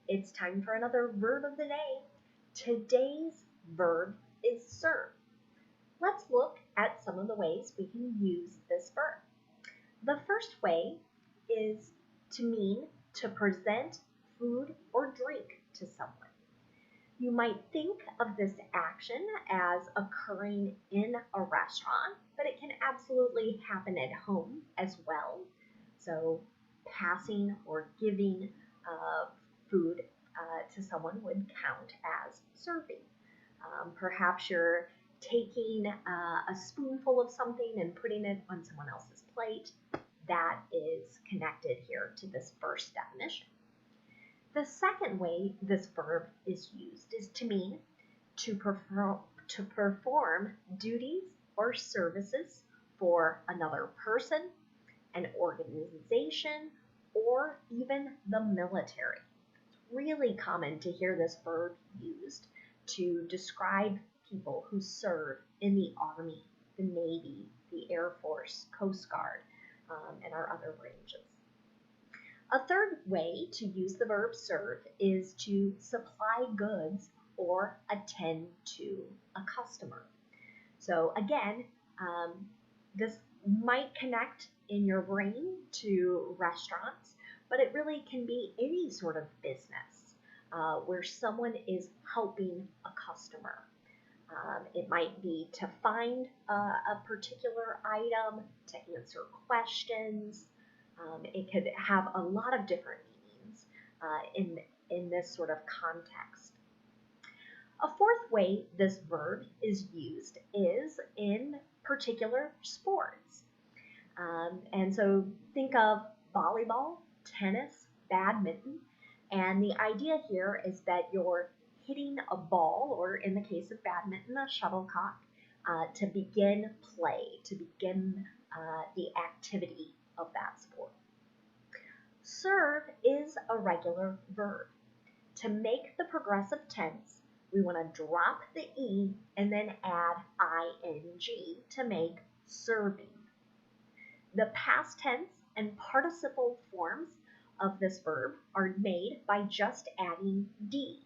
It's time for another verb of the day. Today's verb is serve. Let's look at some of the ways we can use this verb. The first way is to mean to present food or drink to someone. You might think of this action as occurring in a restaurant, but it can absolutely happen at home as well. So passing or giving food to someone would count as serving. Perhaps you're taking a spoonful of something and putting it on someone else's plate. That is connected here to this first definition. The second way this verb is used is to mean to perform duties or services for another person, an organization, or even the military. It's really common to hear this verb used to describe people who serve in the Army, the Navy, the Air Force, Coast Guard, and our other branches. A third way to use the verb serve is to supply goods or attend to a customer. So again, this might connect in your brain to restaurants, but it really can be any sort of business where someone is helping a customer. It might be to find a particular item, to answer questions. It could have a lot of different meanings in this sort of context. A fourth way this verb is used is in particular sports. And so think of volleyball, tennis, badminton, and the idea here is that you're hitting a ball, or in the case of badminton, a shuttlecock, to begin play, to begin the activity of that sport. Serve is a regular verb. To make the progressive tense, we want to drop the E and then add ing to make serving. The past tense and participle forms of this verb are made by just adding D.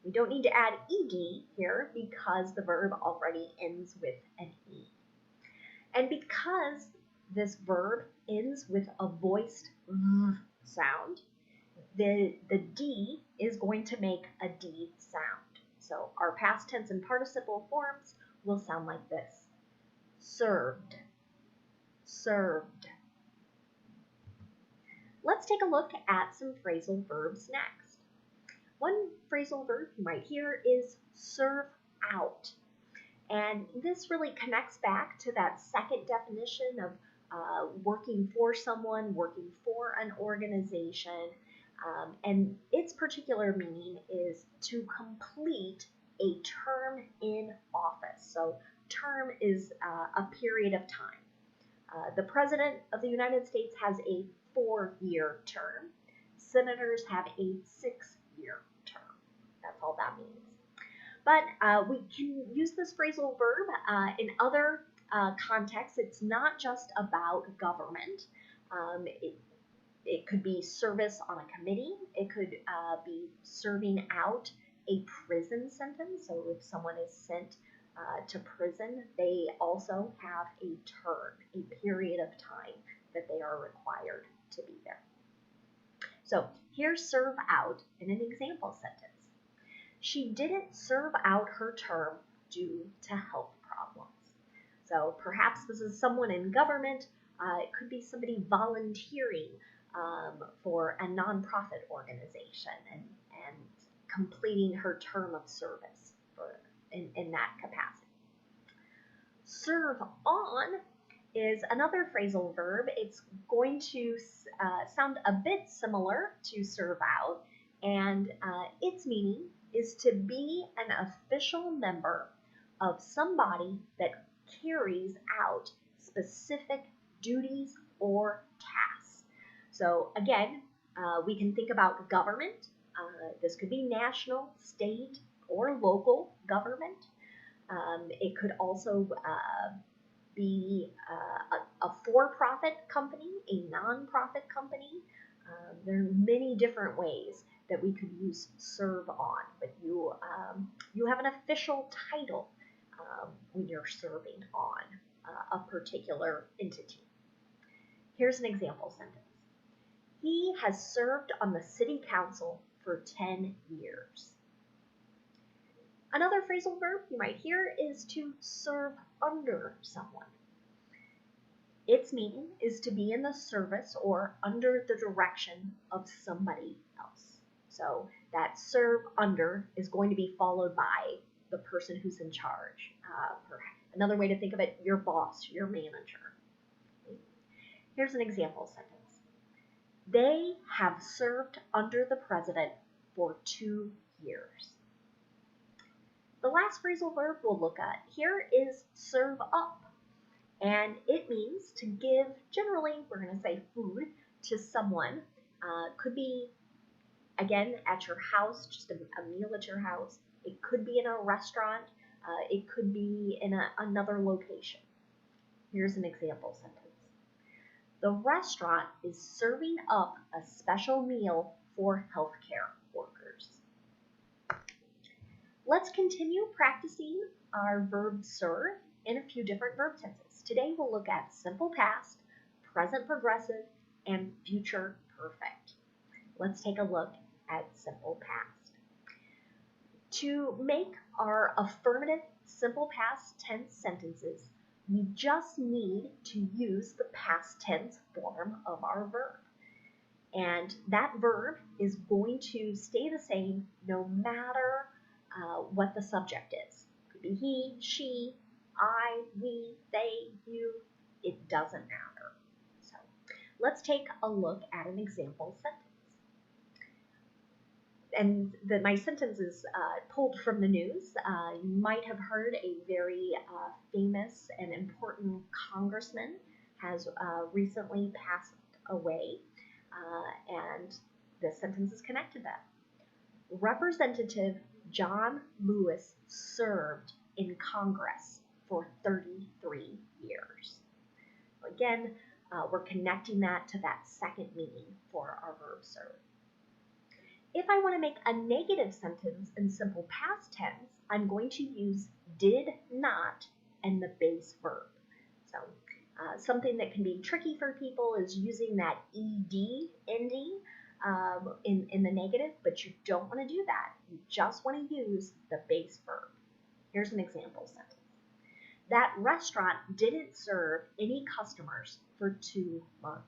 We don't need to add ed here because the verb already ends with an E. And because this verb ends with a voiced sound, the D is going to make a D sound. So our past tense and participle forms will sound like this. Served, served. Let's take a look at some phrasal verbs next. One phrasal verb you might hear is serve out. And this really connects back to that second definition of working for someone, working for an organization. And its particular meaning is to complete a term in office. So term is a period of time. The President of the United States has a 4-year term. Senators have a 6-year term. That's all that means. But we can use this phrasal verb in other contexts. It's not just about government. It could be service on a committee. It could be serving out a prison sentence. So if someone is sent to prison, they also have a term, a period of time that they are required to be there. So here's serve out in an example sentence. She didn't serve out her term due to health problems. So perhaps this is someone in government. It could be somebody volunteering for a nonprofit organization and completing her term of service in that capacity. Serve on is another phrasal verb. It's going to sound a bit similar to serve out, and its meaning is to be an official member of somebody that carries out specific duties or tasks. So again, we can think about government. This could be national, state, or local government. It could also be a for-profit company, a non-profit company, There are many different ways that we could use serve on, but you have an official title when you're serving on a particular entity. Here's an example sentence. He has served on the city council for 10 years. Another phrasal verb you might hear is to serve under someone. Its meaning is to be in the service or under the direction of somebody else. So that serve under is going to be followed by the person who's in charge. Another way to think of it, your boss, your manager. Here's an example sentence. They have served under the president for 2 years. The last phrasal verb we'll look at here is serve up. And it means to give, generally, we're going to say food to someone. Could be, again, at your house, just a meal at your house. It could be in a restaurant. It could be in another location. Here's an example sentence. The restaurant is serving up a special meal for healthcare workers. Let's continue practicing our verb serve in a few different verb tenses. Today we'll look at simple past, present progressive, and future perfect. Let's take a look at simple past. To make our affirmative simple past tense sentences, we just need to use the past tense form of our verb. And that verb is going to stay the same no matter what the subject is. It could be he, she, I, we, they, you. It doesn't matter. So let's take a look at an example sentence. And my sentence is pulled from the news. You might have heard a very famous and important congressman has recently passed away, and this sentence is connected to that. Representative John Lewis served in Congress for 33 years. Again, we're connecting that to that second meaning for our verb serve. If I want to make a negative sentence in simple past tense, I'm going to use did not and the base verb. So something that can be tricky for people is using that ed ending in the negative, but you don't want to do that. You just want to use the base verb. Here's an example sentence. That restaurant didn't serve any customers for 2 months.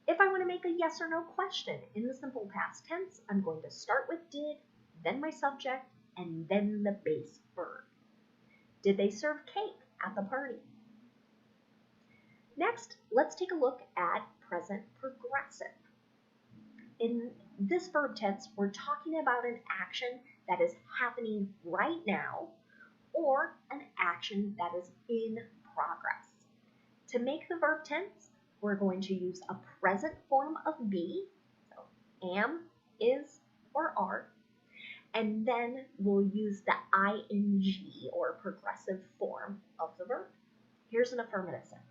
If I want to make a yes or no question in the simple past tense, I'm going to start with did, then my subject, and then the base verb. Did they serve cake at the party? Next, let's take a look at present progressive. In this verb tense, we're talking about an action that is happening right now or an action that is in progress. To make the verb tense, we're going to use a present form of be, so am, is, or are, and then we'll use the ing or progressive form of the verb. Here's an affirmative sentence.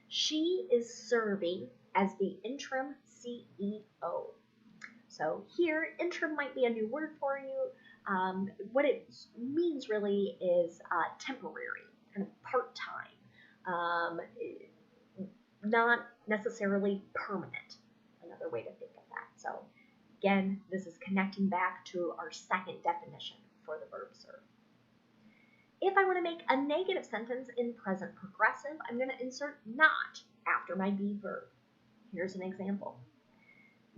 She is serving as the interim CEO. So here, interim might be a new word for you. What it means really is temporary, kind of part-time, not necessarily permanent, another way to think of that. So again, this is connecting back to our second definition for the verb serve. If I want to make a negative sentence in present progressive, I'm going to insert not after my be verb. Here's an example.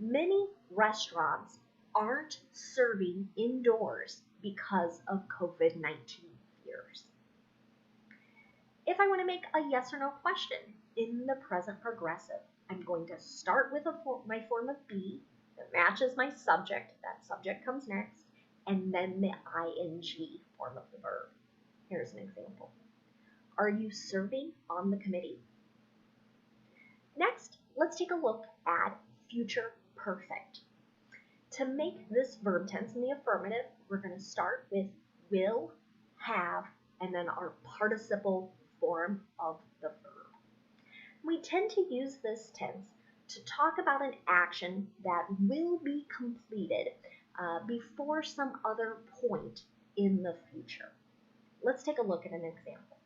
Many restaurants aren't serving indoors because of COVID-19 fears. If I want to make a yes or no question in the present progressive, I'm going to start with my form of be that matches my subject. That subject comes next, and then the ing form of the verb. Here's an example. Are you serving on the committee? Next, let's take a look at future perfect. To make this verb tense in the affirmative, we're going to start with will, have, and then our participle form of the verb. We tend to use this tense to talk about an action that will be completed before some other point in the future. Let's take a look at an example.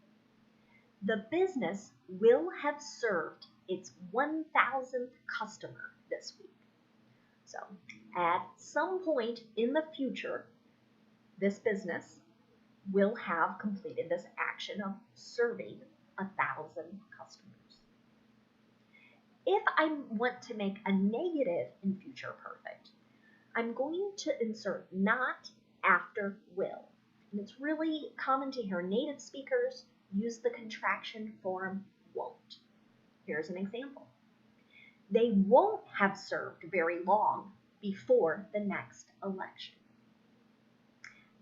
The business will have served its 1,000th customer this week. So, at some point in the future, this business will have completed this action of serving 1,000 customers. If I want to make a negative in future perfect, I'm going to insert not after will. And it's really common to hear native speakers use the contraction form won't. Here's an example. They won't have served very long before the next election.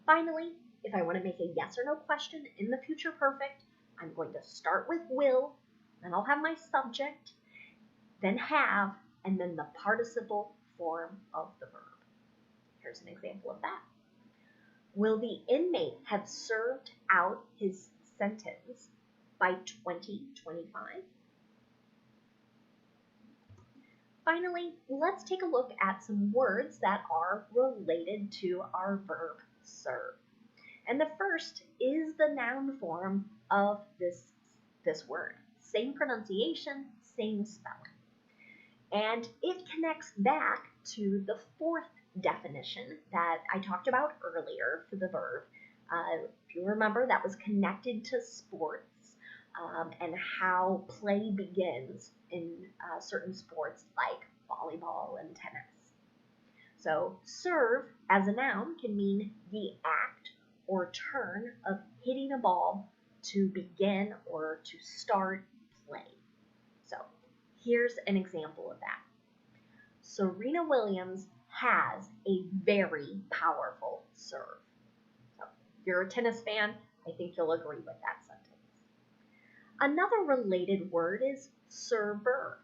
Finally, if I want to make a yes or no question in the future perfect, I'm going to start with will, then I'll have my subject, then have, and then the participle form of the verb. Here's an example of that. Will the inmate have served out his sentence by 2025? Finally, let's take a look at some words that are related to our verb serve. And the first is the noun form of this word. Same pronunciation, same spelling. And it connects back to the fourth definition that I talked about earlier for the verb. If you remember, that was connected to sports and how play begins in certain sports like volleyball and tennis. So serve as a noun can mean the act or turn of hitting a ball to begin or to start play. So here's an example of that. Serena Williams has a very powerful serve. So if you're a tennis fan, I think you'll agree with that sentence. Another related word is server,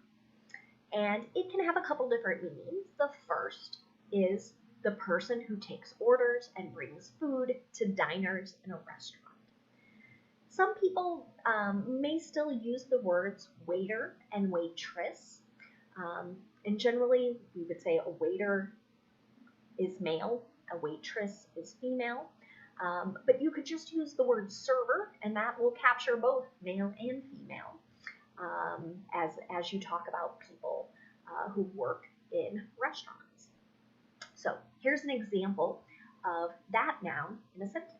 and it can have a couple different meanings. The first is the person who takes orders and brings food to diners in a restaurant. Some people may still use the words waiter and waitress, and generally we would say a waiter is male, a waitress is female, but you could just use the word server and that will capture both male and female as you talk about people who work in restaurants. So here's an example of that noun in a sentence.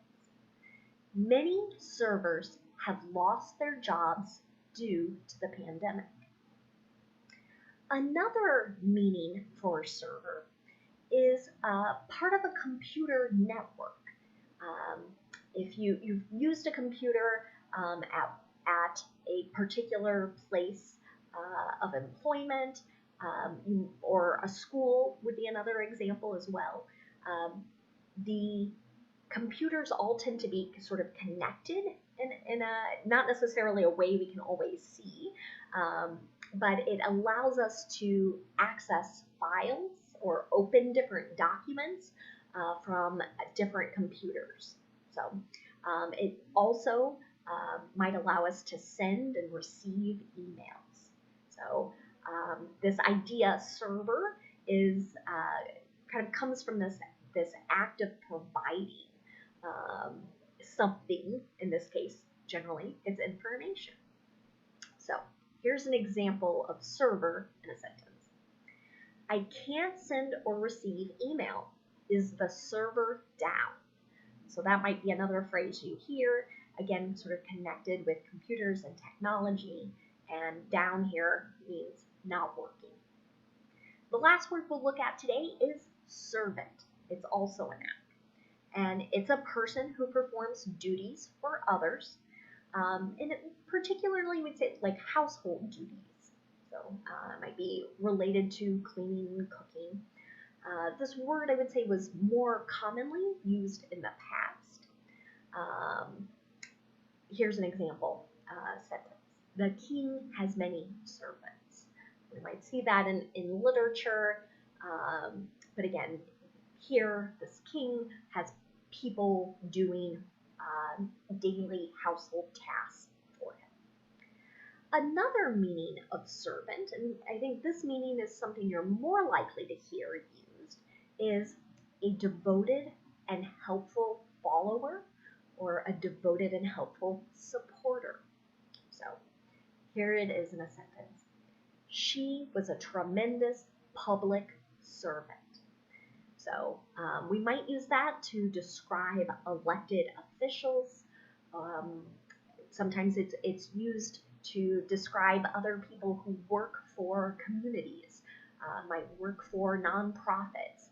Many servers have lost their jobs due to the pandemic. Another meaning for server is part of a computer network. If you've used a computer at a particular place of employment, or a school would be another example as well. The computers all tend to be sort of connected in a not necessarily a way we can always see, but it allows us to access files or open different documents from different computers. So it also might allow us to send and receive emails. So this idea server is kind of comes from this act of providing something. In this case, generally, it's information. So here's an example of server in a sentence. I can't send or receive email. Is the server down? So that might be another phrase you hear, again, sort of connected with computers and technology, and down here means not working. The last word we'll look at today is servant. It's also a noun, and it's a person who performs duties for others, and it particularly we'd say like household duties. So it might be related to cleaning and cooking. This word, I would say, was more commonly used in the past. Here's an example sentence. The king has many servants. We might see that in literature, but again, here this king has people doing daily household tasks for him. Another meaning of servant, and I think this meaning is something you're more likely to hear used, is a devoted and helpful follower or a devoted and helpful supporter. So here it is in a sentence. She was a tremendous public servant. So we might use that to describe elected officials. Sometimes it's used to describe other people who work for communities, might work for nonprofits,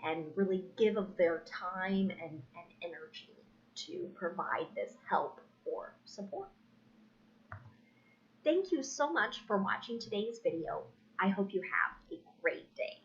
and really give of their time and energy to provide this help or support. Thank you so much for watching today's video. I hope you have a great day.